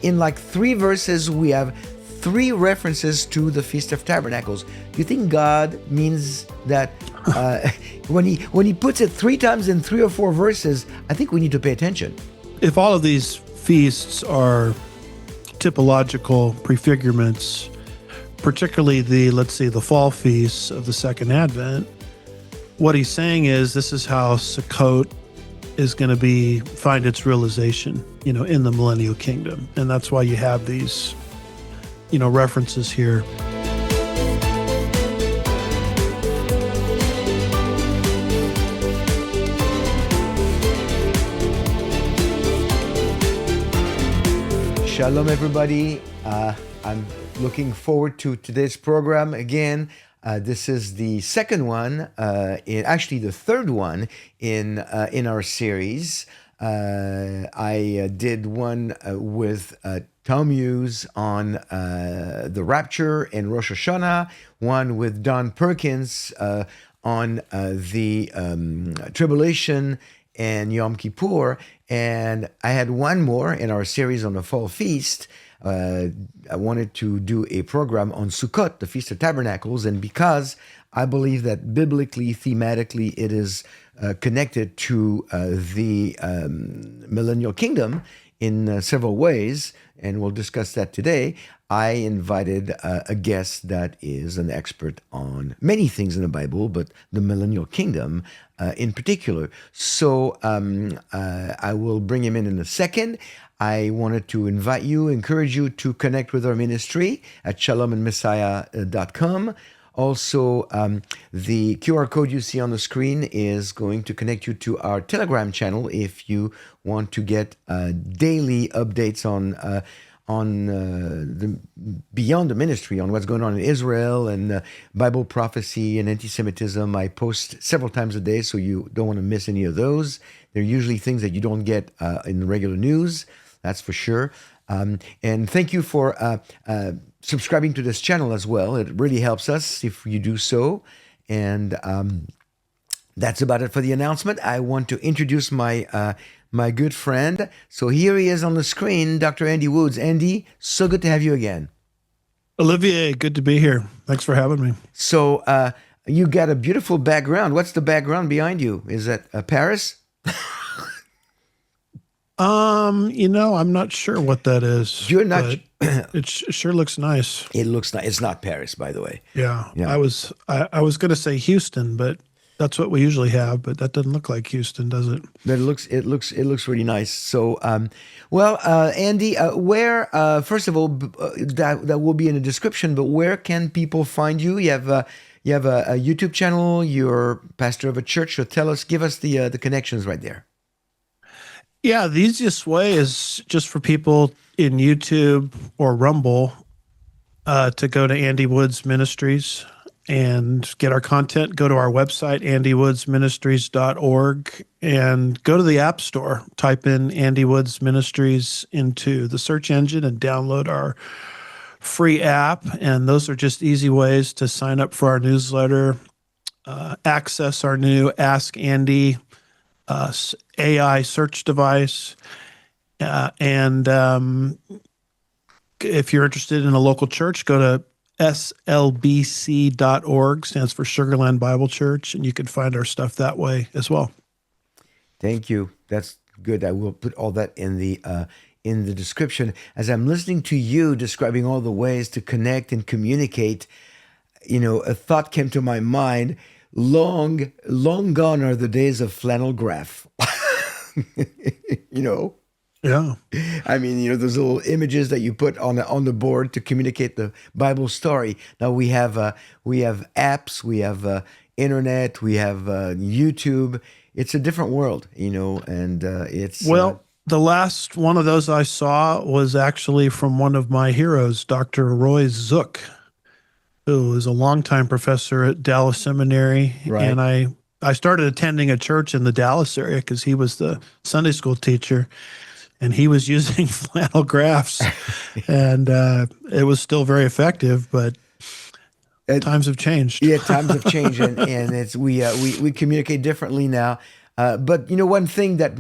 in like 3 verses, we have 3 references to the Feast of Tabernacles. Do you think God means that when he puts it 3 times in 3 or 4 verses? I think we need to pay attention. If all of these feasts are typological prefigurements, particularly the fall feasts of the Second Advent, what he's saying is this is how Sukkot is going to find its realization, in the millennial kingdom. And that's why you have these, references here. Shalom, everybody. I'm looking forward to today's program again. This is the second one, actually the third one in our series. I did one with Tom Hughes on the Rapture and Rosh Hashanah, one with Don Perkins on the Tribulation and Yom Kippur, and I had one more in our series on the Fall Feast. I wanted to do a program on Sukkot, the Feast of Tabernacles, and because I believe that biblically, thematically, it is connected to the millennial kingdom in several ways, and we'll discuss that today, I invited a guest that is an expert on many things in the Bible, but the millennial kingdom in particular. So I will bring him in a second. I wanted to encourage you to connect with our ministry at shalomandmessiah.com. Also, the QR code you see on the screen is going to connect you to our Telegram channel if you want to get daily updates on the beyond the ministry, on what's going on in Israel and Bible prophecy and antisemitism. I post several times a day, so you don't want to miss any of those. They're usually things that you don't get in the regular news, that's for sure. And thank you for subscribing to this channel as well. It really helps us if you do so. And that's about it for the announcement. I want to introduce my good friend. So here he is on the screen, Dr. Andy Woods. Andy, so good to have you again. Olivier, good to be here. Thanks for having me. So you got a beautiful background. What's the background behind you? Is that Paris? I'm not sure what that is. You're not. It sure looks nice. It looks nice. It's not Paris, by the way. Yeah. I was going to say Houston, but that's what we usually have. But that doesn't look like Houston, does it? But it looks really nice. So, Andy, where first of all, that will be in the description. But where can people find you? You have a YouTube channel. You're pastor of a church. So give us the connections right there. Yeah, the easiest way is just for people in YouTube or Rumble to go to Andy Woods Ministries and get our content. Go to our website, andywoodsministries.org, and go to the App Store. Type in Andy Woods Ministries into the search engine and download our free app. And those are just easy ways to sign up for our newsletter, access our new Ask Andy AI search device, and if you're interested in a local church, go to slbc.org, stands for Sugarland Bible Church, and you can find our stuff that way as well. Thank you. That's good. I will put all that in the description. As I'm listening to you describing all the ways to connect and communicate, a thought came to my mind. Long gone are the days of flannel graph. Yeah. I mean, those little images that you put on the board to communicate the Bible story. Now we have apps, we have internet, we have YouTube. It's a different world, and it's the last one of those I saw was actually from one of my heroes, Dr. Roy Zook, who is a longtime professor at Dallas Seminary. Right. And I started attending a church in the Dallas area because he was the Sunday school teacher, and he was using flannel graphs, and it was still very effective, but times have changed. Yeah, times have changed, and it's we communicate differently now. But one thing that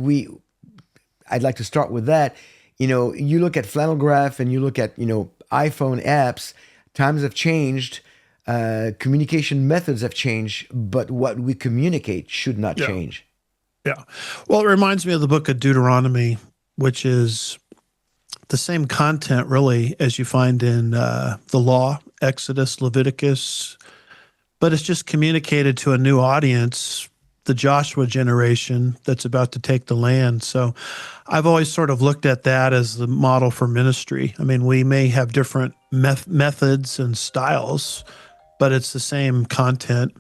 I'd like to start with that You look at flannel graph and you look at, iPhone apps, times have changed, communication methods have changed, but what we communicate should not Yeah. change. Yeah. Well, it reminds me of the book of Deuteronomy, which is the same content really as you find in the law, Exodus, Leviticus, but it's just communicated to a new audience, the Joshua generation that's about to take the land. So I've always sort of looked at that as the model for ministry. I mean, we may have different methods and styles, but it's the same content.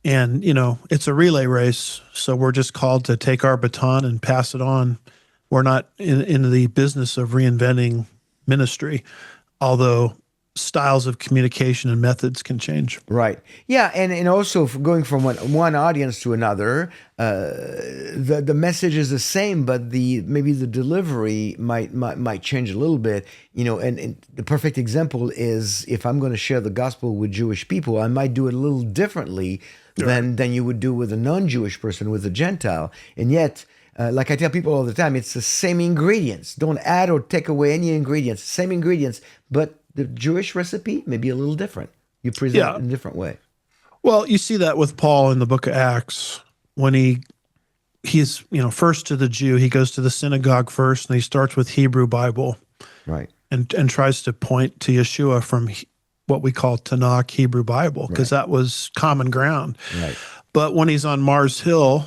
And, it's a relay race. So we're just called to take our baton and pass it on. We're not in the business of reinventing ministry, although styles of communication and methods can change. Right. Yeah, and also going from one audience to another, the message is the same, but maybe the delivery might change a little bit. And the perfect example is if I'm going to share the gospel with Jewish people, I might do it a little differently than you would do with a non-Jewish person, with a Gentile. And yet, like I tell people all the time, it's the same ingredients. Don't add or take away any ingredients. Same ingredients, but the Jewish recipe may be a little different. You present it in a different way. Well, you see that with Paul in the book of Acts when he's first to the Jew. He goes to the synagogue first, and he starts with Hebrew Bible, right, and tries to point to Yeshua from what we call Tanakh Hebrew Bible, because that was common ground. Right. But when he's on Mars Hill,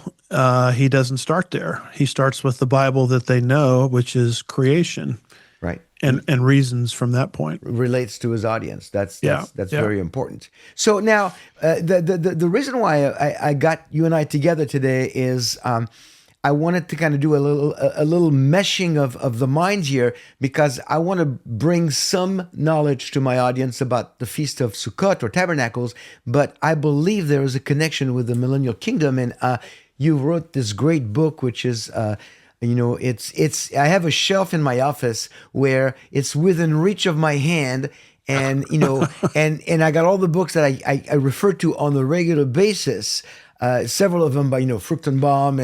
he doesn't start there. He starts with the Bible that they know, which is creation. Right. And reasons from that point. Relates to his audience. That's very important. So now, the reason why I got you and I together today is I wanted to kind of do a little meshing of the minds here, because I want to bring some knowledge to my audience about the Feast of Sukkot or Tabernacles, but I believe there is a connection with the Millennial Kingdom, and you wrote this great book, which is it's I have a shelf in my office where it's within reach of my hand, and and I got all the books that I refer to on a regular basis. Several of them by Fruchtenbaum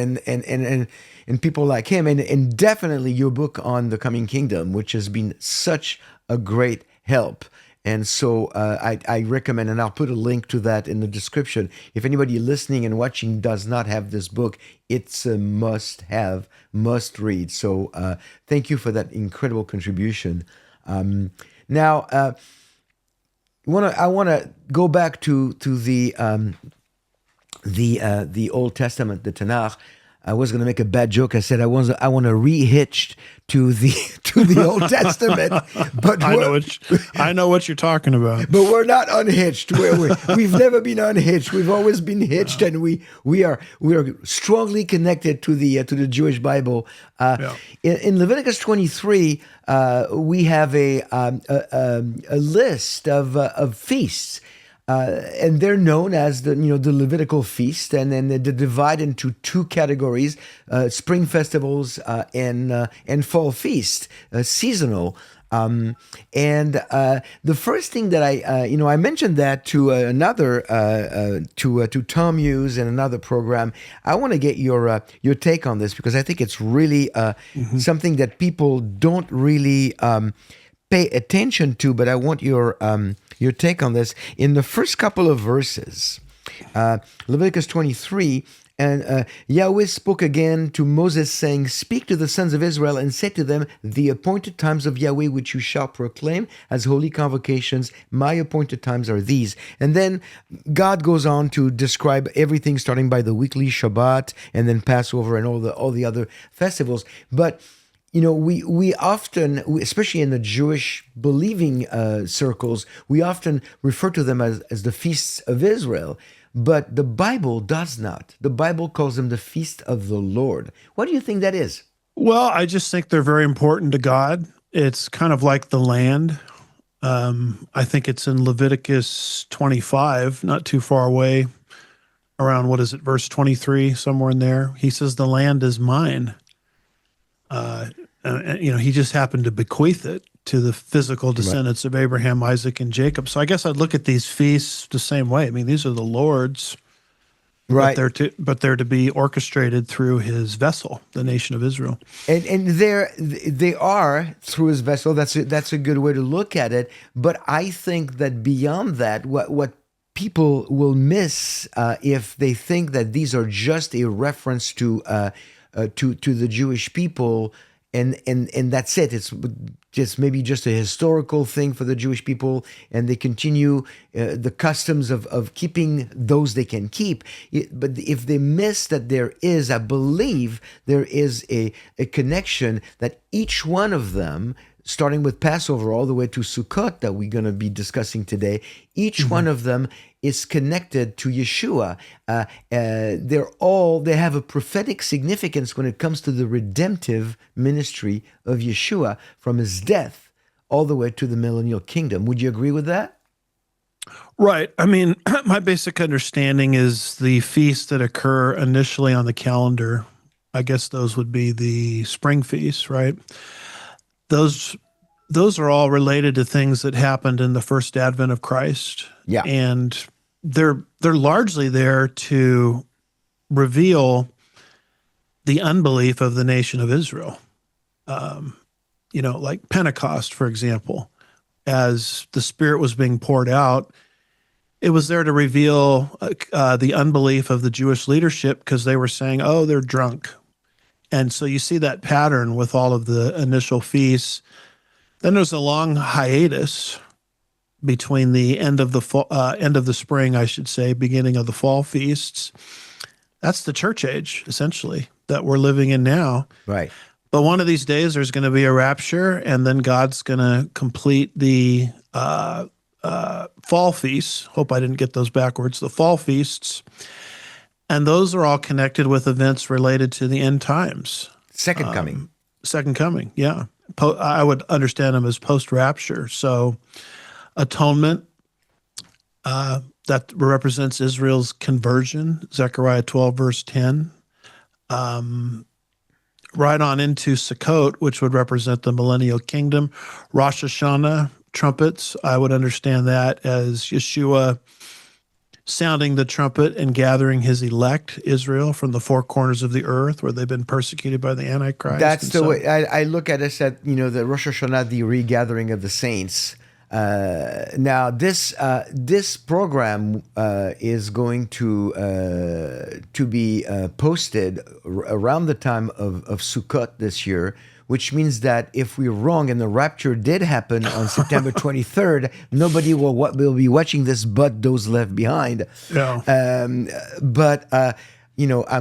and people like him, and definitely your book on the coming kingdom, which has been such a great help. And so I recommend, and I'll put a link to that in the description. If anybody listening and watching does not have this book, it's a must-have, must-read. So thank you for that incredible contribution. Now, I want to go back to the Old Testament, the Tanakh. I was going to make a bad joke. I said I want to re-hitch to the Old Testament, but I know what you're talking about. But we're not unhitched. We've never been unhitched. We've always been hitched, and we are strongly connected to the Jewish Bible. In Leviticus 23, we have a list of feasts. And they're known as the Levitical feast, and then they're divided into two categories: spring festivals and fall feast, seasonal. And the first thing that I mentioned that to another to Tom Hughes in another program. I want to get your take on this, because I think it's really something that people don't really pay attention to, but I want your take on this. In the first couple of verses, Leviticus 23, and Yahweh spoke again to Moses, saying, "Speak to the sons of Israel and say to them, the appointed times of Yahweh which you shall proclaim as holy convocations, my appointed times are these." And then God goes on to describe everything, starting by the weekly Shabbat and then Passover and all the other festivals. But we often, especially in the Jewish believing circles, we often refer to them as the feasts of Israel, but the Bible does not. The Bible calls them the feast of the Lord. What do you think that is? Well, I just think they're very important to God. It's kind of like the land. I think it's in Leviticus 25, not too far away, around, verse 23, somewhere in there. He says, "The land is mine." He just happened to bequeath it to the physical descendants of Abraham, Isaac, and Jacob. So I guess I'd look at these feasts the same way. I mean, these are the Lord's. but Right. they're to be orchestrated through his vessel, the nation of Israel. And they are through his vessel. That's a good way to look at it. But I think that beyond that, what people will miss if they think that these are just a reference to the Jewish people, and that's it. It's just maybe just a historical thing for the Jewish people, and they continue the customs of keeping those they can keep. But if they miss that there is, I believe there is a connection that each one of them, starting with Passover all the way to Sukkot that we're going to be discussing today, each one of them is connected to Yeshua. They have a prophetic significance when it comes to the redemptive ministry of Yeshua from his death all the way to the millennial kingdom. Would you agree with that? Right. I mean, my basic understanding is the feasts that occur initially on the calendar. I guess those would be the spring feasts, right? Those those are all related to things that happened in the first advent of Christ, Yeah. and they're largely there to reveal the unbelief of the nation of Israel. Like Pentecost, for example, as the Spirit was being poured out, it was there to reveal the unbelief of the Jewish leadership because they were saying, "Oh, they're drunk." And so you see that pattern with all of the initial feasts. Then there's a long hiatus between the end of the end of the spring, I should say, beginning of the fall feasts. That's the church age, essentially, that we're living in now. Right. But one of these days, there's going to be a rapture, and then God's going to complete the fall feasts. Hope I didn't get those backwards. The fall feasts. And those are all connected with events related to the end times. Second coming. Second coming, yeah. I would understand them as post-rapture. So atonement, that represents Israel's conversion, Zechariah 12, verse 10. Right on into Sukkot, which would represent the millennial kingdom. Rosh Hashanah, trumpets, I would understand that as Yeshua sounding the trumpet and gathering his elect, Israel, from the four corners of the earth where they've been persecuted by the Antichrist. That's the way I look at it. At the Rosh Hashanah, the regathering of the saints. Now this program is going to be posted around the time of Sukkot this year, which means that if we're wrong and the rapture did happen on September 23rd, nobody will be watching this but those left behind. Yeah. I'm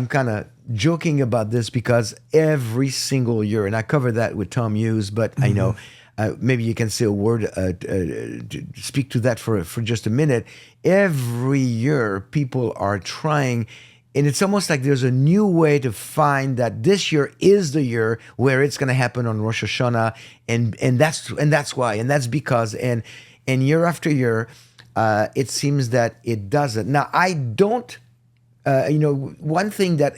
kind of joking about this because every single year, and I cover that with Tom Hughes, but I know maybe you can say a word to speak to that for just a minute. Every year, people are trying. And it's almost like there's a new way to find that this year is the year where it's going to happen on Rosh Hashanah, and that's why, and that's because, and year after year, it seems that it doesn't. Now, I don't, one thing that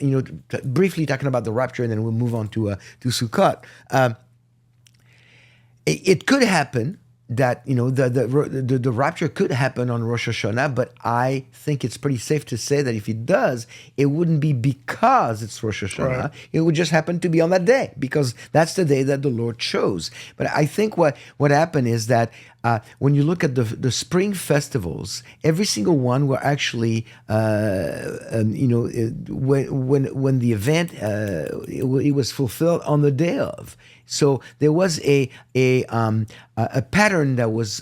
briefly talking about the rapture, and then we'll move on to Sukkot. It could happen that the rapture could happen on Rosh Hashanah, but I think it's pretty safe to say that if it does, it wouldn't be because it's Rosh Hashanah. Right. It would just happen to be on that day because that's the day that the Lord chose. But I think what happened is that when you look at the spring festivals, every single one were actually when the event it was fulfilled on the day of. So there was a pattern that was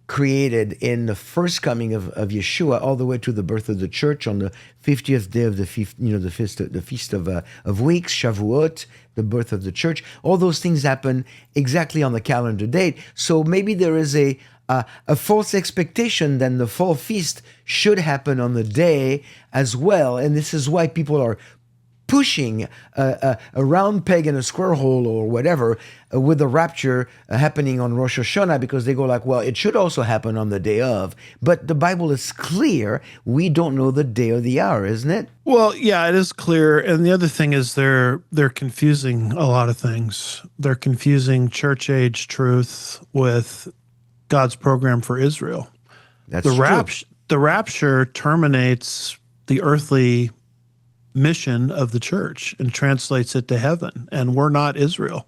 created in the first coming of Yeshua, all the way to the birth of the church on the 50th day of the feast of weeks, Shavuot, the birth of the church. All those things happen exactly on the calendar date. So maybe there is a false expectation that the fall feast should happen on the day as well, and this is why people are pushing a round peg in a square hole or whatever with the rapture happening on Rosh Hashanah, because they go like, well, it should also happen on the day of. But the Bible is clear. We don't know the day or the hour, isn't it? Well, yeah, it is clear. And the other thing is they're confusing a lot of things. They're confusing church age truth with God's program for Israel. That's true. The rapture terminates the earthly mission of the church and translates it to heaven. And we're not Israel.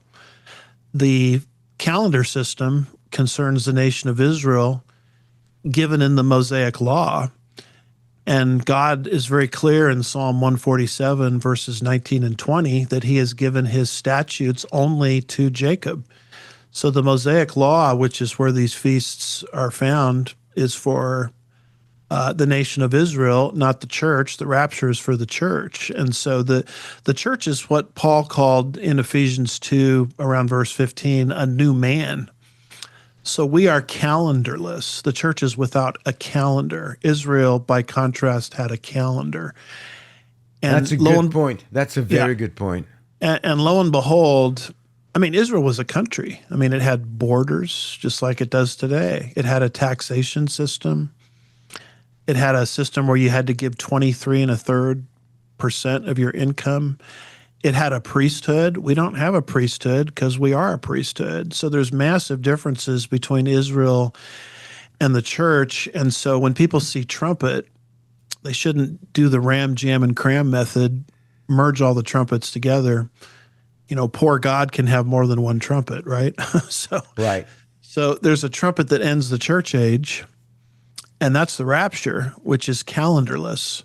The calendar system concerns the nation of Israel given in the Mosaic law. And God is very clear in Psalm 147, verses 19 and 20, that he has given his statutes only to Jacob. So the Mosaic law, which is where these feasts are found, is for the nation of Israel, not the church. The rapture is for the church. And so the church is what Paul called in Ephesians 2, around verse 15, a new man. So we are calendarless. The church is without a calendar. Israel, by contrast, had a calendar. And That's a good point. That's a very good point. And lo and behold, I mean, Israel was a country. I mean, it had borders just like it does today. It had a taxation system. It had a system where you had to give 23 1/3% of your income. It had a priesthood. We don't have a priesthood because we are a priesthood. So there's massive differences between Israel and the church. And so when people see trumpet, they shouldn't do the ram, jam, and cram method, merge all the trumpets together. You know, poor God can have more than one trumpet, right? Right. So there's a trumpet that ends the church age, and that's the rapture, which is calendarless.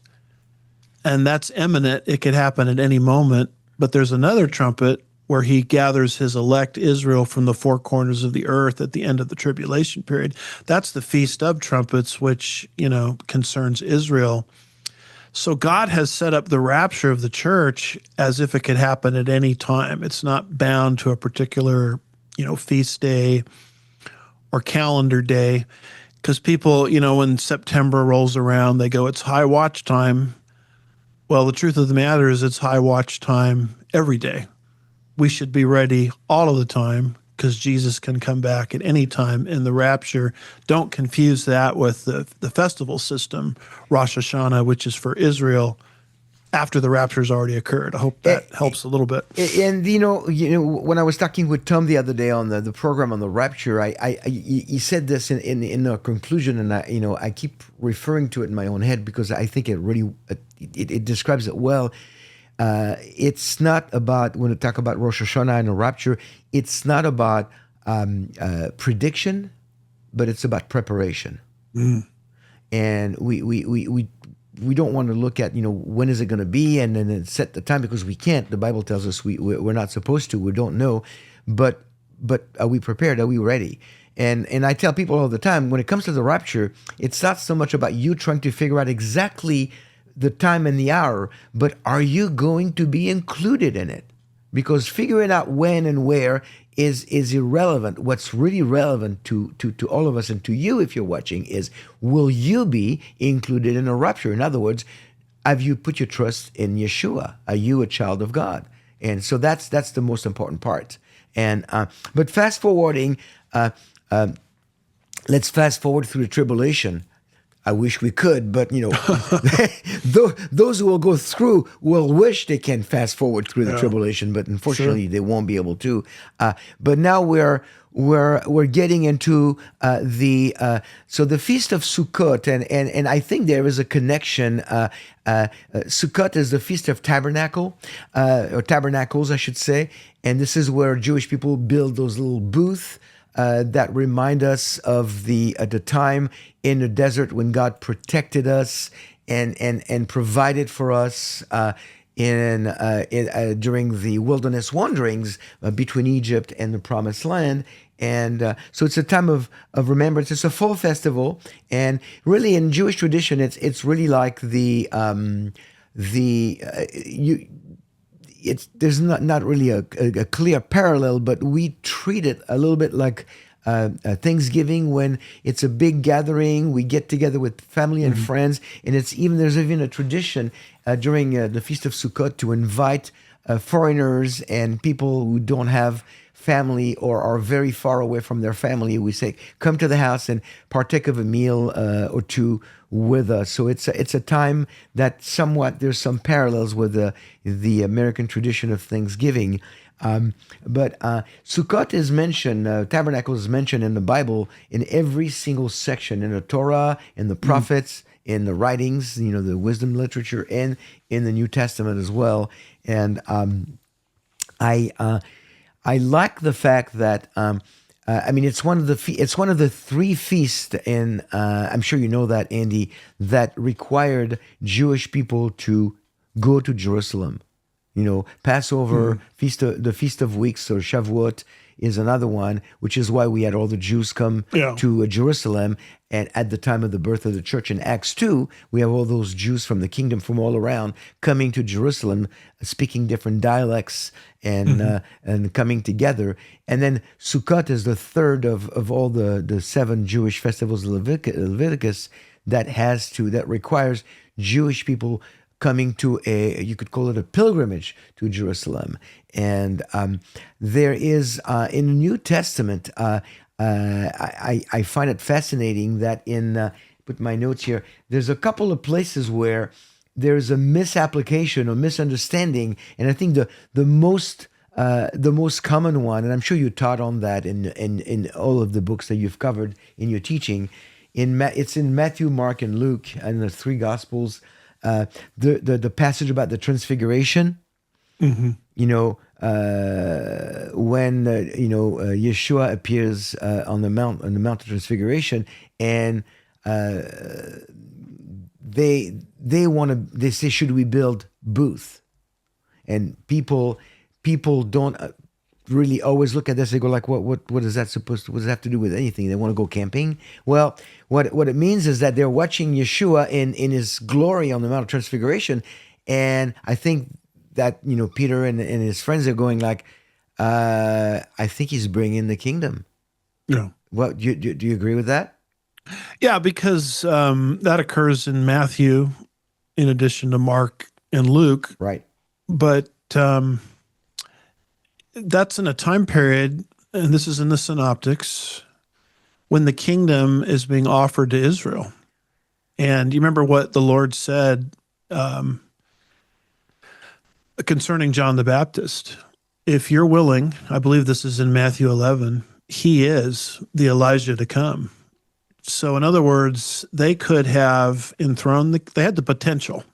And that's imminent. It could happen at any moment. But there's another trumpet where he gathers his elect Israel from the four corners of the earth at the end of the tribulation period. That's the Feast of Trumpets, which, you know, concerns Israel. So God has set up the rapture of the church as if it could happen at any time. It's not bound to a particular, you know, feast day or calendar day. Because people, you know, when September rolls around, they go, it's high watch time. Well, the truth of the matter is it's high watch time every day. We should be ready all of the time because Jesus can come back at any time in the rapture. Don't confuse that with the festival system, Rosh Hashanah, which is for Israel after the rapture's already occurred. I hope that helps a little bit. And you know, when I was talking with Tom the other day on the program on the rapture, he said this in the conclusion, and I keep referring to it in my own head because I think it really it describes it well. It's not about, when we talk about Rosh Hashanah and the rapture, it's not about prediction, but it's about preparation. And we don't want to look at, when is it going to be and then set the time, because we can't. The Bible tells us we're not supposed to. We don't know. But are we prepared? Are we ready? And I tell people all the time, when it comes to the rapture, it's not so much about you trying to figure out exactly the time and the hour, but are you going to be included in it? Because figuring out when and where is irrelevant. What's really relevant to all of us and to you, if you're watching, is will you be included in a rapture? In other words, have you put your trust in Yeshua? Are you a child of God? And so that's the most important part. And but fast forwarding, let's fast forward through the tribulation. I wish we could, but those who will go through will wish they can fast forward through the tribulation, but unfortunately they won't be able to. But now we're getting into the Feast of Sukkot, and I think there is a connection. Sukkot is the Feast of Tabernacle, or Tabernacles, I should say, and this is where Jewish people build those little booths that remind us of the time in the desert when God protected us and provided for us during the wilderness wanderings between Egypt and the Promised Land. And so it's a time of remembrance. It's a fall festival, and really in Jewish tradition, it's really like there's not really a clear parallel, but we treat it a little bit like Thanksgiving, when it's a big gathering. We get together with family and friends, and there's even a tradition during the Feast of Sukkot to invite foreigners and people who don't have family or are very far away from their family. We say, come to the house and partake of a meal or two with us. So it's a time that somewhat there's some parallels with the American tradition of Thanksgiving. But Sukkot is mentioned, Tabernacle is mentioned in the Bible in every single section, in the Torah, in the prophets, in the writings, the wisdom literature, and in the New Testament as well. And I I like the fact that I mean it's it's one of the three feasts, and I'm sure you know that, Andy, that required Jewish people to go to Jerusalem. Passover, the Feast of Weeks, or Shavuot is another one, which is why we had all the Jews come Yeah. to Jerusalem. And at the time of the birth of the church in Acts 2, we have all those Jews from the kingdom from all around coming to Jerusalem, speaking different dialects and coming together. And then Sukkot is the third of all the seven Jewish festivals of Leviticus that requires Jewish people coming to you could call it a pilgrimage to Jerusalem. And there is, in the New Testament, I find it fascinating that put my notes here, there's a couple of places where there's a misapplication or misunderstanding. And I think the most common one, and I'm sure you taught on that in all of the books that you've covered in your teaching, it's in Matthew, Mark, and Luke, and the three Gospels. The passage about the transfiguration, when Yeshua appears on the Mount of Transfiguration, and they say, should we build booth? And people don't really always look at this. They go like, what is that supposed to? What does that have to do with anything? They want to go camping. Well, what it means is that they're watching Yeshua in his glory on the Mount of Transfiguration, and I think that Peter and his friends are going like, I think he's bringing the kingdom. Yeah. Well, do you agree with that? Yeah, because that occurs in Matthew, in addition to Mark and Luke. Right. But that's in a time period, and this is in the Synoptics, when the kingdom is being offered to Israel. And you remember what the Lord said concerning John the Baptist. If you're willing, I believe this is in Matthew 11, he is the Elijah to come. So in other words, they could have they had the potential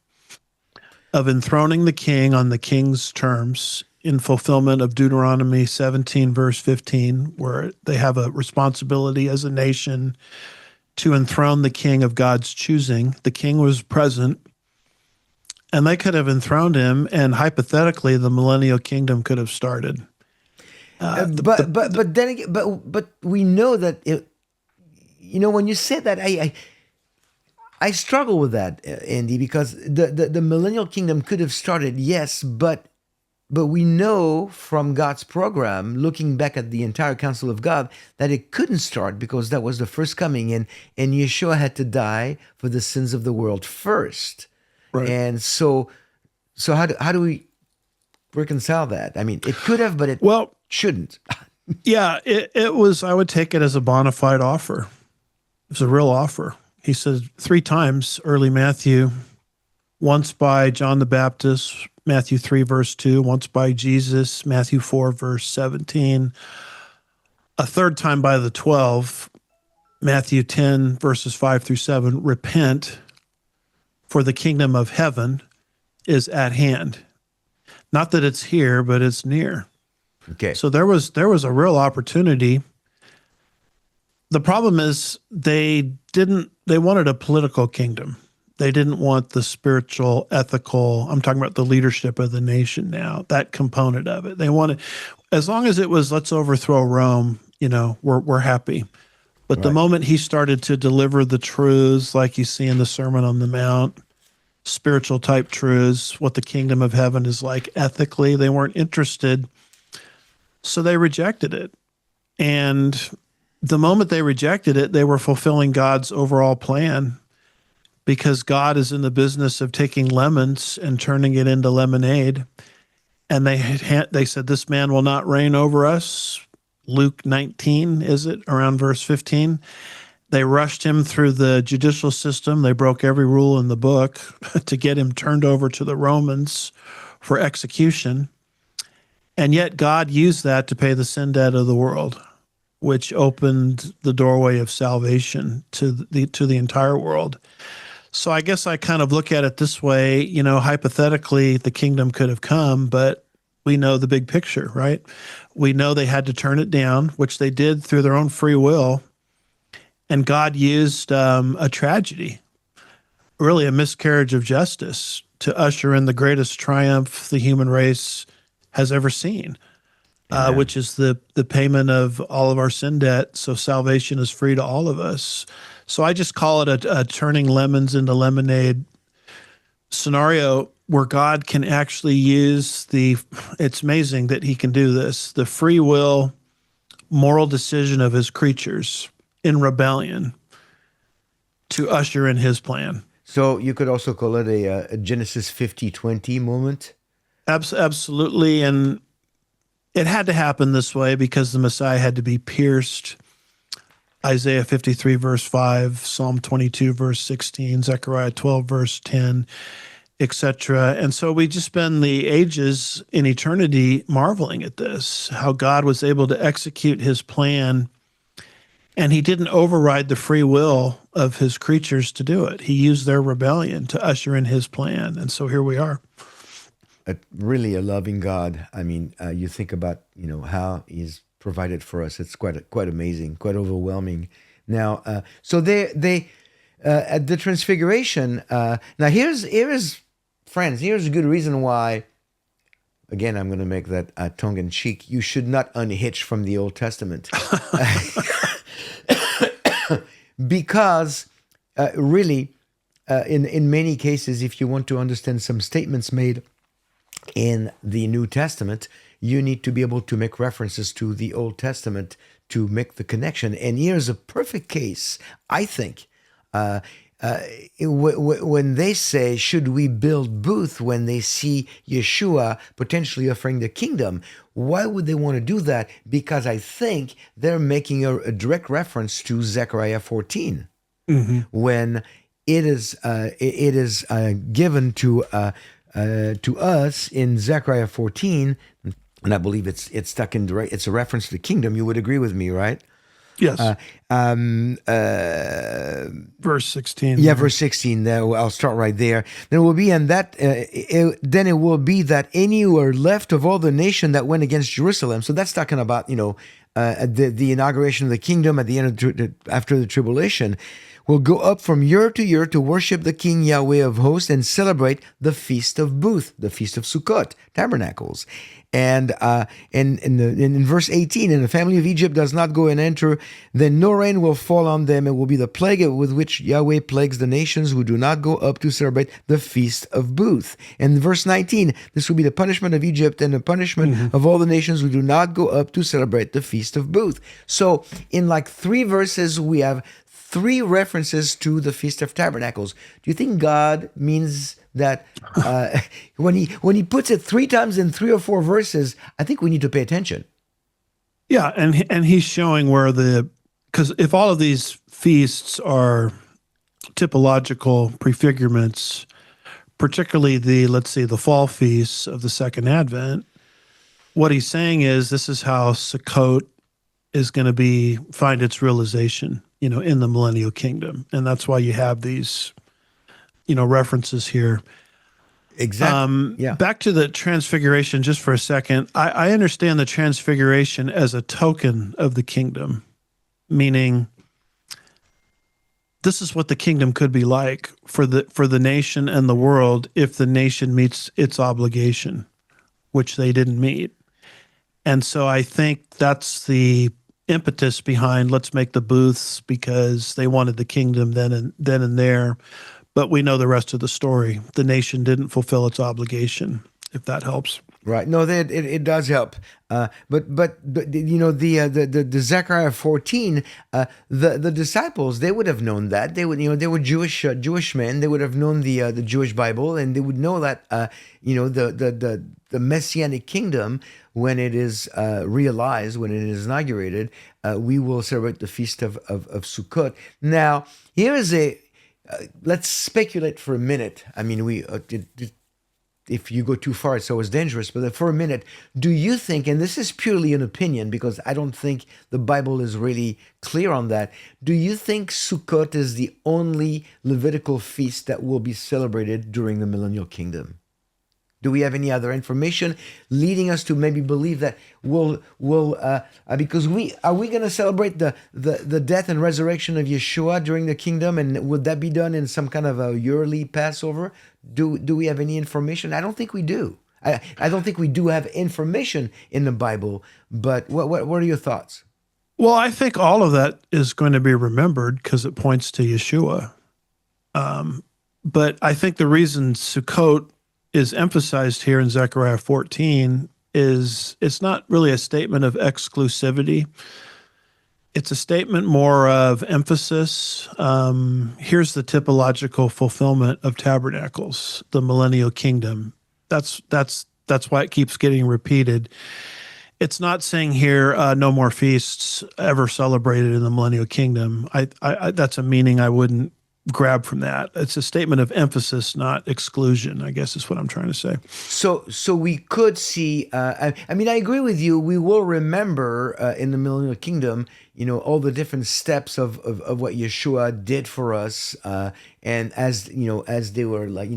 of enthroning the king on the king's terms in fulfillment of Deuteronomy 17, verse 15, where they have a responsibility as a nation to enthrone the king of God's choosing. The king was present, and they could have enthroned him, and hypothetically, the millennial kingdom could have started. But then again, but we know that when you said that, I struggle with that, Andy, because the millennial kingdom could have started, yes, but we know from God's program, looking back at the entire counsel of God, that it couldn't start because that was the first coming, and Yeshua had to die for the sins of the world first. Right. And so how do we reconcile that? I mean, it could have, but it shouldn't. Yeah, it was, I would take it as a bona fide offer. It's a real offer. He said 3 times, early Matthew, once by John the Baptist, Matthew 3, verse 2, once by Jesus, Matthew 4, verse 17, a third time by the 12, Matthew 10, verses 5 through 7, repent, for the kingdom of heaven is at hand. Not that it's here, but it's near. Okay. So there was a real opportunity. The problem is they wanted a political kingdom. They didn't want the spiritual, ethical, I'm talking about the leadership of the nation now, that component of it. They wanted, as long as it was, let's overthrow Rome, we're happy. But the moment he started to deliver the truths, like you see in the Sermon on the Mount, spiritual type truths, what the kingdom of heaven is like ethically, they weren't interested. So they rejected it. And the moment they rejected it, they were fulfilling God's overall plan, because God is in the business of taking lemons and turning it into lemonade. And they said, this man will not reign over us. Luke 19, is it? Around verse 15. They rushed him through the judicial system. They broke every rule in the book to get him turned over to the Romans for execution. And yet God used that to pay the sin debt of the world, which opened the doorway of salvation to the entire world. So I guess I kind of look at it this way, hypothetically, the kingdom could have come, but we know the big picture, right? We know they had to turn it down, which they did through their own free will. And God used a tragedy, really a miscarriage of justice, to usher in the greatest triumph the human race has ever seen, Amen. which is the payment of all of our sin debt. So salvation is free to all of us. So I just call it a turning lemons into lemonade scenario where God can actually use it's amazing that he can do this, the free will, moral decision of his creatures in rebellion to usher in his plan. So you could also call it a Genesis 50:20 moment. Absolutely. And it had to happen this way because the Messiah had to be pierced. Isaiah 53, verse 5, Psalm 22, verse 16, Zechariah 12, verse 10, etc. And so we just spend the ages in eternity marveling at this, how God was able to execute his plan, and he didn't override the free will of his creatures to do it. He used their rebellion to usher in his plan. And so here we are. Really a loving God. I mean, you think about how He's provided for us. It's quite amazing, quite overwhelming. Now, so they at the Transfiguration. Now here's friends. Here's a good reason why. Again, I'm going to make that tongue in cheek. You should not unhitch from the Old Testament, because really, in many cases, if you want to understand some statements made in the New Testament, you need to be able to make references to the Old Testament to make the connection. And here's a perfect case, I think. When they say, should we build booth when they see Yeshua potentially offering the kingdom, why would they want to do that? Because I think they're making a direct reference to Zechariah 14, when it is given to us in Zechariah 14, and I believe it's stuck in direct. It's a reference to the kingdom. You would agree with me, right? Yes. Verse 16. Yeah, verse 16. There, I'll start right there. Then it will be, and that then it will be that any who are left of all the nation that went against Jerusalem. So that's talking about the inauguration of the kingdom at the end of after the tribulation, will go up from year to year to worship the King Yahweh of hosts and celebrate the Feast of Booth, the Feast of Sukkot, Tabernacles. And in verse 18, and the family of Egypt does not go and enter, then no rain will fall on them. It will be the plague with which Yahweh plagues the nations who do not go up to celebrate the Feast of Booth. And verse 19, this will be the punishment of Egypt and the punishment of all the nations who do not go up to celebrate the Feast of Booth. So in like 3 verses, we have 3 references to the Feast of Tabernacles. Do you think God means that when he puts it 3 times in 3 or 4 verses? I think we need to pay attention. Yeah, and he's showing where because if all of these feasts are typological prefigurements, particularly the fall feasts of the second advent, what he's saying is this is how Sukkot is going to find its realization, in the millennial kingdom. And that's why you have these, references here. Exactly. Yeah. Back to the transfiguration just for a second. I understand the transfiguration as a token of the kingdom, meaning this is what the kingdom could be like for the nation and the world if the nation meets its obligation, which they didn't meet. And so I think that's the impetus behind let's make the booths, because they wanted the kingdom then and there. But we know the rest of the story. The nation didn't fulfill its obligation, if that helps. Right. No, it does help. But the Zechariah 14, the disciples, they would have known that. They would they were Jewish men. They would have known the Jewish Bible, and they would know that the Messianic kingdom, when it is realized, when it is inaugurated, we will celebrate the feast of Sukkot. Now, here is let's speculate for a minute. I mean, if you go too far, it's always dangerous. But for a minute, do you think, and this is purely an opinion because I don't think the Bible is really clear on that, do you think Sukkot is the only Levitical feast that will be celebrated during the millennial kingdom? Do we have any other information leading us to maybe believe that because are we going to celebrate the death and resurrection of Yeshua during the kingdom, and would that be done in some kind of a yearly Passover? Do we have any information? I don't think we do. I don't think we do have information in the Bible. But what are your thoughts? Well, I think all of that is going to be remembered because it points to Yeshua. But I think the reason Sukkot is emphasized here in Zechariah 14 is it's not really a statement of exclusivity. It's a statement more of emphasis. Here's the typological fulfillment of tabernacles, the millennial kingdom. That's why it keeps getting repeated. It's not saying here no more feasts ever celebrated in the millennial kingdom. I that's a meaning I wouldn't grab from that. It's a statement of emphasis, not exclusion, I guess is what I'm trying to say. So we could see. I mean, I agree with you. We will remember in the millennial kingdom, all the different steps of what Yeshua did for us, and as they were like,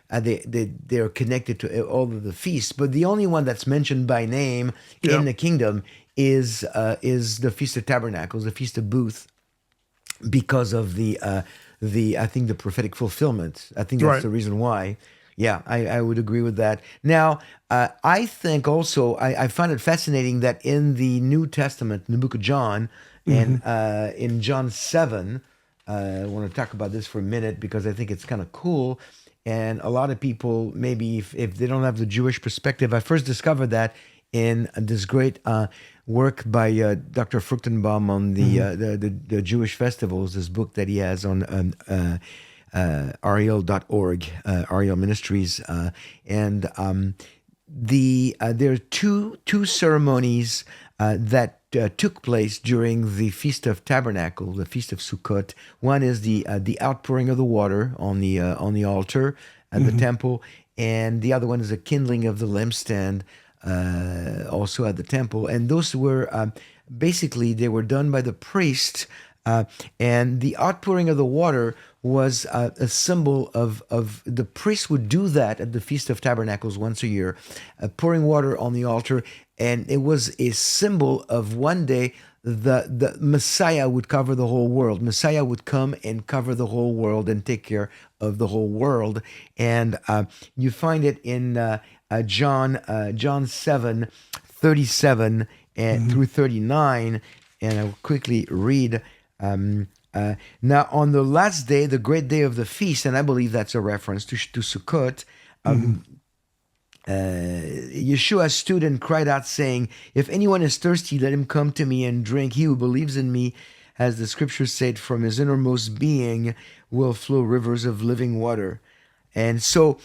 they're connected to all of the feasts. But the only one that's mentioned by name in the kingdom is the Feast of Tabernacles, the Feast of Booths, because of I think the prophetic fulfillment. I think that's the reason why. Yeah, I would agree with that. Now, I think also, I find it fascinating that in the New Testament, in the book of John, and in John 7, I want to talk about this for a minute because I think it's kind of cool. And a lot of people, maybe if they don't have the Jewish perspective, I first discovered that in this great work by Dr. Fruchtenbaum on the Jewish festivals, this book that he has on Ariel.org, Ariel Ministries. And there are two ceremonies that took place during the Feast of Tabernacle, the Feast of Sukkot. One is the outpouring of the water on the altar at the temple, and the other one is the kindling of the lampstand, also at the temple. And those were basically, they were done by the priest, and the outpouring of the water was a symbol of the priest would do that at the Feast of Tabernacles once a year, pouring water on the altar, and it was a symbol of one day the Messiah would cover the whole world. Messiah would come and cover the whole world and take care of the whole world. And you find it in John 7:37 and through 39, and I'll quickly read. Now, on the last day, the great day of the feast, and I believe that's a reference to Sukkot, Yeshua stood and cried out, saying, "If anyone is thirsty, let him come to me and drink. He who believes in me, as the scriptures said, from his innermost being will flow rivers of living water." And so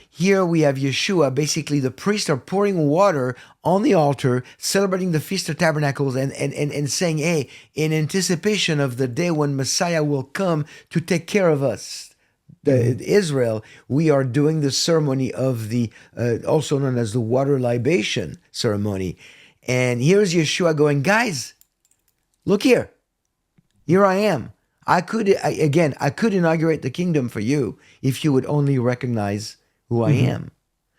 here we have Yeshua. Basically, the priests are pouring water on the altar, celebrating the Feast of Tabernacles, and saying, hey, in anticipation of the day when Messiah will come to take care of us, Israel, we are doing the ceremony of the, also known as the water libation ceremony. And here's Yeshua going, guys, look here. Here I am. I could inaugurate the kingdom for you if you would only recognize who I am.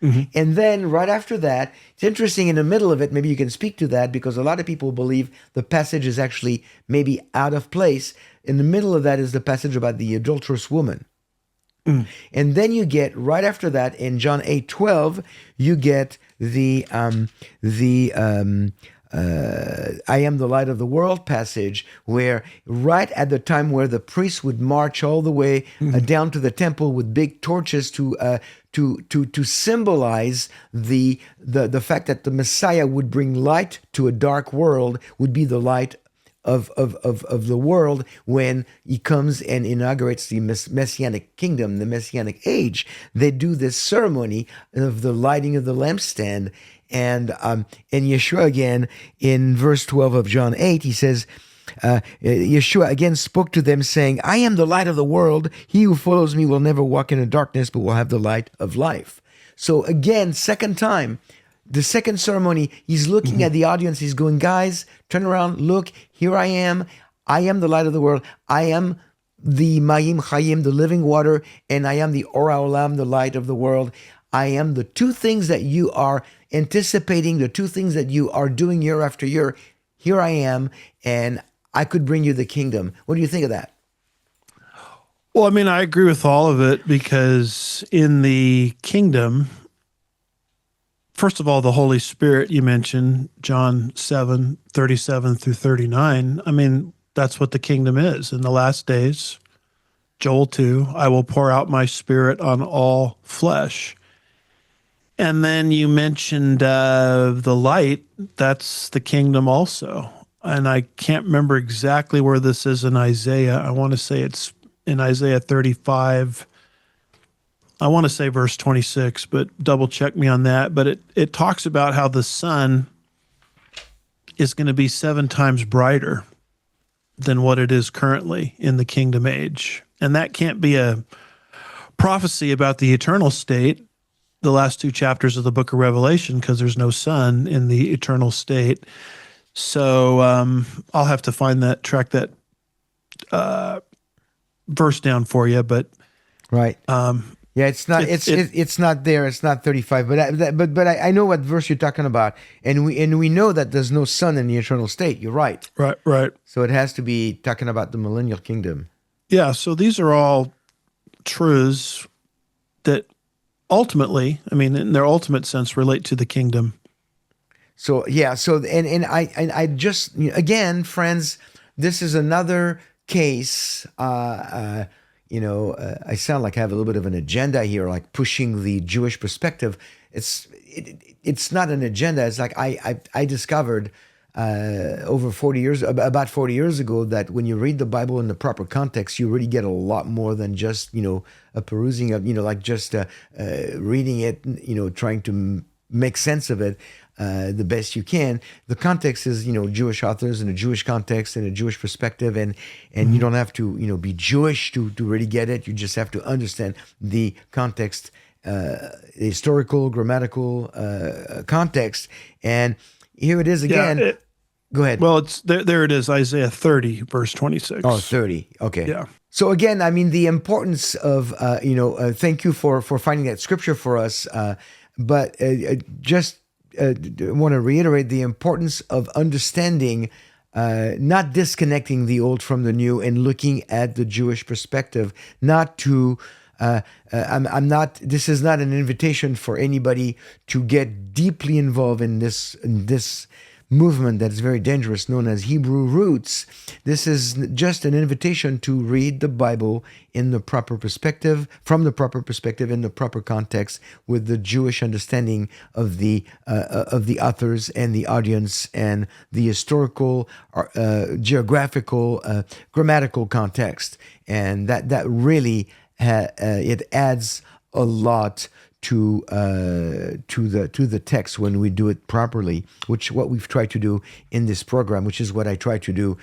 And then right after that, it's interesting, in the middle of it, maybe you can speak to that, because a lot of people believe the passage is actually maybe out of place. In the middle of that is the passage about the adulterous woman. And then you get, right after that, in John 8:12, you get the I am the light of the world passage, where right at the time where the priests would march all the way down to the temple with big torches to symbolize the fact that the Messiah would bring light to a dark world, would be the light of the world when he comes and inaugurates the messianic kingdom, the messianic age. They do this ceremony of the lighting of the lampstand. And Yeshua again, in verse 12 of John 8, he says, Yeshua again spoke to them, saying, I am the light of the world. He who follows me will never walk in the darkness, but will have the light of life. So again, second time, the second ceremony, he's looking at the audience. He's going, guys, turn around, look, here I am. I am the light of the world. I am the Mayim Chayim, the living water, and I am the Ora Olam, the light of the world. I am the two things that you are anticipating, the two things that you are doing year after year. Here I am, and I could bring you the kingdom. What do you think of that? Well, I mean, I agree with all of it because in the kingdom, first of all, the Holy Spirit you mentioned, John 7:37 through 39. I mean, that's what the kingdom is. In the last days, Joel 2, I will pour out my spirit on all flesh. And then you mentioned the light. That's the kingdom also. And I can't remember exactly where this is in Isaiah. I want to say it's in Isaiah 35. I want to say verse 26, but double check me on that. But it talks about how the sun is going to be 7 times brighter than what it is currently in the kingdom age. And that can't be a prophecy about the eternal state, the last 2 chapters of the book of Revelation, because there's no sun in the eternal state. So I'll have to track that verse down for you. But Right. Yeah, it's not. It's not there. It's not 35. But I know what verse you're talking about, and we know that there's no sun in the eternal state. You're right. Right. So it has to be talking about the millennial kingdom. Yeah. So these are all truths that ultimately, I mean, in their ultimate sense, relate to the kingdom. So yeah. So and I just again, friends, this is another case. I sound like I have a little bit of an agenda here, like pushing the Jewish perspective. It's not an agenda. It's like I discovered about 40 years ago that when you read the Bible in the proper context, you really get a lot more than just a perusing of like just reading it, trying to make sense of it. The best you can. The context is, Jewish authors in a Jewish context and a Jewish perspective, and you don't have to, be Jewish to really get it. You just have to understand the context, historical, grammatical context. And here it is again. Yeah, Go ahead. Well, it's there. It is Isaiah 30, verse 26. Oh, 30. Okay. Yeah. So again, I mean, the importance of, thank you for finding that scripture for us. But just want to reiterate the importance of understanding, not disconnecting the old from the new and looking at the Jewish perspective. Not to, I'm not. This is not an invitation for anybody to get deeply involved in this movement that's very dangerous, known as Hebrew roots. This is just an invitation to read the Bible in the proper perspective, from the proper perspective, in the proper context, with the Jewish understanding of the authors and the audience and the historical, geographical, grammatical context, and that really it adds a lot to the text when we do it properly, which what we've tried to do in this program, which is what I try to do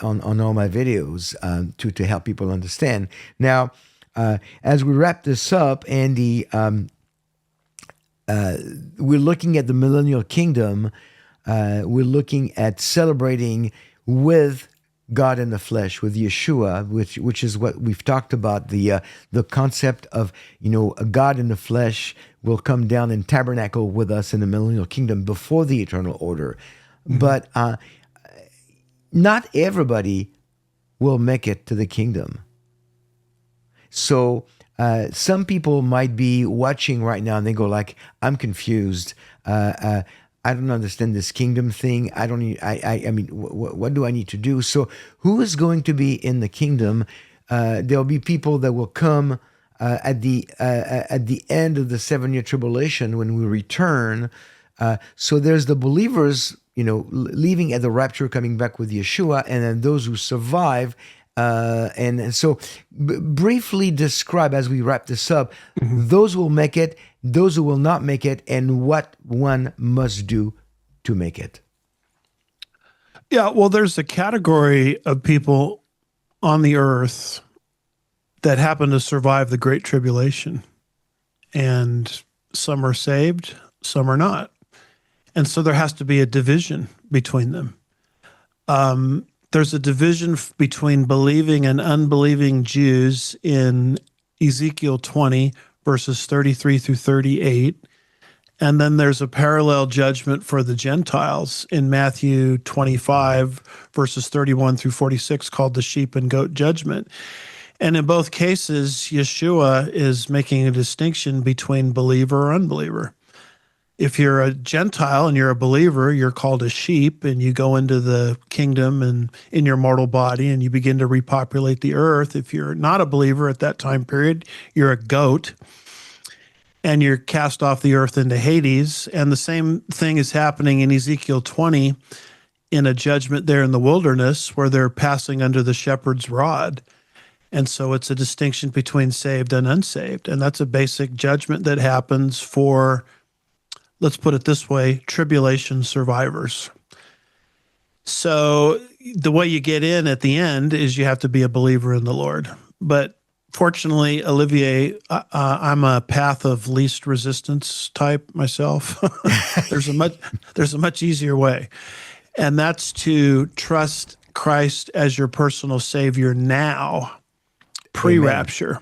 on all my videos to help people understand. Now, as we wrap this up, Andy, we're looking at the millennial kingdom. We're looking at celebrating with God in the flesh, with Yeshua, which is what we've talked about, the concept of a God in the flesh will come down and tabernacle with us in the millennial kingdom before the eternal order. Mm-hmm. But not everybody will make it to the kingdom. So some people might be watching right now and they go like, I'm confused. I don't understand this kingdom thing. I mean, what do I need to do? So who is going to be in the kingdom? There'll be people that will come at the end of the 7-year tribulation when we return. So there's the believers, leaving at the rapture, coming back with Yeshua, and then those who survive. And so briefly describe, as we wrap this up, those who will make it, those who will not make it, and what one must do to make it. Yeah, well, there's a category of people on the earth that happen to survive the Great Tribulation. And Some are saved, some are not. And so there has to be a division between them. There's a division between believing and unbelieving Jews in Ezekiel 20, verses 33 through 38. And then there's a parallel judgment for the Gentiles in Matthew 25, verses 31 through 46, called the sheep and goat judgment. And in both cases, Yeshua is making a distinction between believer or unbeliever. If you're a Gentile and you're a believer, you're called a sheep, and you go into the kingdom and in your mortal body and you begin to repopulate the earth. If you're not a believer at that time period, you're a goat and you're cast off the earth into Hades. And the same thing is happening in Ezekiel 20 in a judgment there in the wilderness where they're passing under the shepherd's rod. And so it's a distinction between saved and unsaved. And that's a basic judgment that happens for, let's put it this way, tribulation survivors. So the way you get in at the end is you have to be a believer in the Lord. But fortunately, Olivier, I'm a path of least resistance type myself. There's a much easier way. And that's to trust Christ as your personal Savior now, pre-rapture.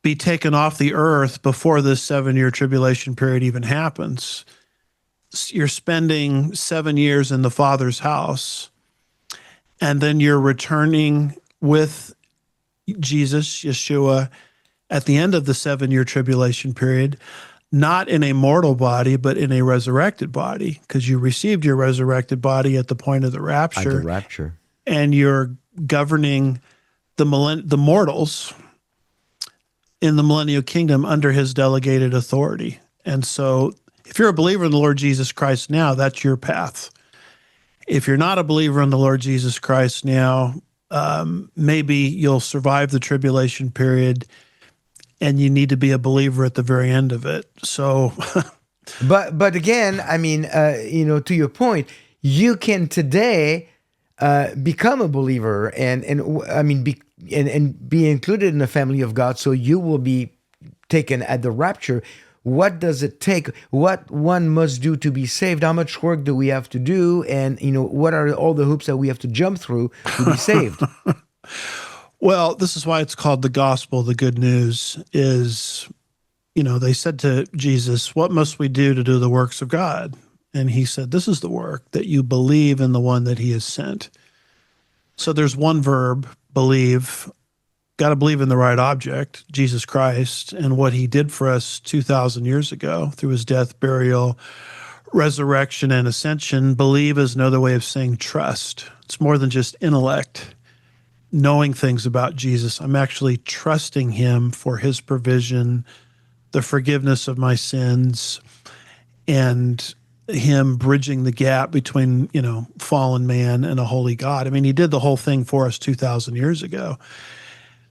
Be taken off the earth before this 7-year tribulation period even happens. You're spending 7 years in the Father's house, and then you're returning with Jesus, Yeshua, at the end of the 7-year tribulation period, not in a mortal body, but in a resurrected body, because you received your resurrected body at the point of the rapture. At the rapture. And you're governing the mortals in the millennial kingdom under his delegated authority. And so if you're a believer in the Lord Jesus Christ now, that's your path. If you're not a believer in the Lord Jesus Christ now, maybe you'll survive the tribulation period and you need to be a believer at the very end of it. So, but again, I mean, to your point, you can today become a believer and I mean, be included in the family of God. So you will be taken at the rapture. What does it take? What one must do to be saved? How much work do we have to do? And, what are all the hoops that we have to jump through to be saved? Well, this is why it's called the gospel. The good news is, they said to Jesus, what must we do to do the works of God? And he said, this is the work, that you believe in the one that he has sent. So there's one verb, believe. Got to believe in the right object, Jesus Christ, and what he did for us 2,000 years ago through his death, burial, resurrection, and ascension. Believe is another way of saying trust. It's more than just intellect, knowing things about Jesus. I'm actually trusting him for his provision, the forgiveness of my sins, and him bridging the gap between, fallen man and a holy God. I mean, he did the whole thing for us 2,000 years ago.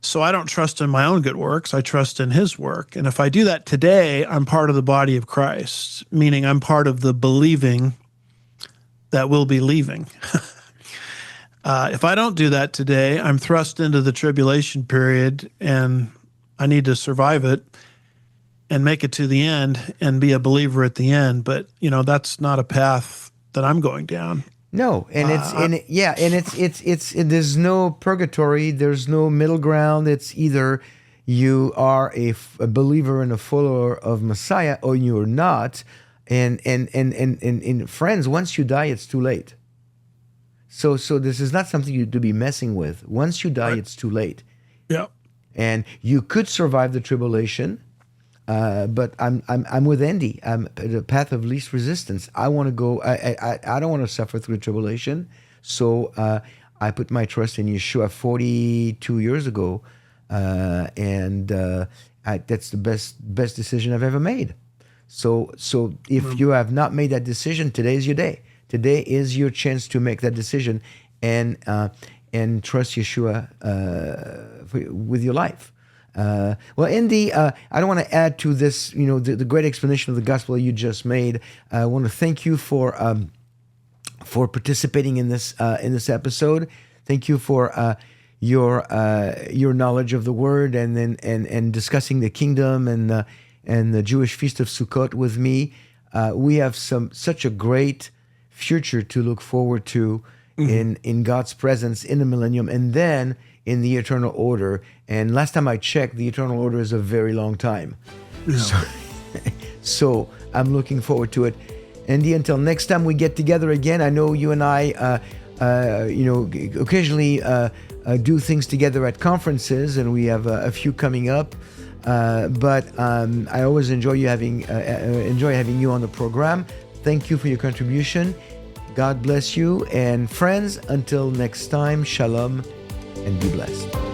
So I don't trust in my own good works. I trust in his work. And if I do that today, I'm part of the body of Christ, meaning I'm part of the believing that will be leaving. If I don't do that today, I'm thrust into the tribulation period and I need to survive it and make it to the end and be a believer at the end. But, that's not a path that I'm going down. No, and it's there's no purgatory, there's no middle ground. It's either you are a believer and a follower of Messiah, or you're not. And friends, once you die, it's too late. So this is not something you to be messing with. Once you die, right, it's too late. Yeah, and you could survive the tribulation. But I'm with Andy. I'm at the path of least resistance. I want to go. I don't want to suffer through tribulation. So I put my trust in Yeshua 42 years ago, and that's the best decision I've ever made. So if you have not made that decision, today is your day. Today is your chance to make that decision and trust Yeshua with your life. Well, Andy, I don't want to add to this, the great explanation of the gospel you just made. I want to thank you for participating in this episode. Thank you for your knowledge of the word and discussing the kingdom and the Jewish Feast of Sukkot with me. We have such a great future to look forward to in God's presence in the millennium, and then in the eternal order. And last time I checked, the eternal order is a very long time. Yeah. So I'm looking forward to it. Andy, until next time we get together again, I know you and I, occasionally do things together at conferences, and we have a few coming up. But I always enjoy having you on the program. Thank you for your contribution. God bless you. And friends, until next time, shalom and be blessed.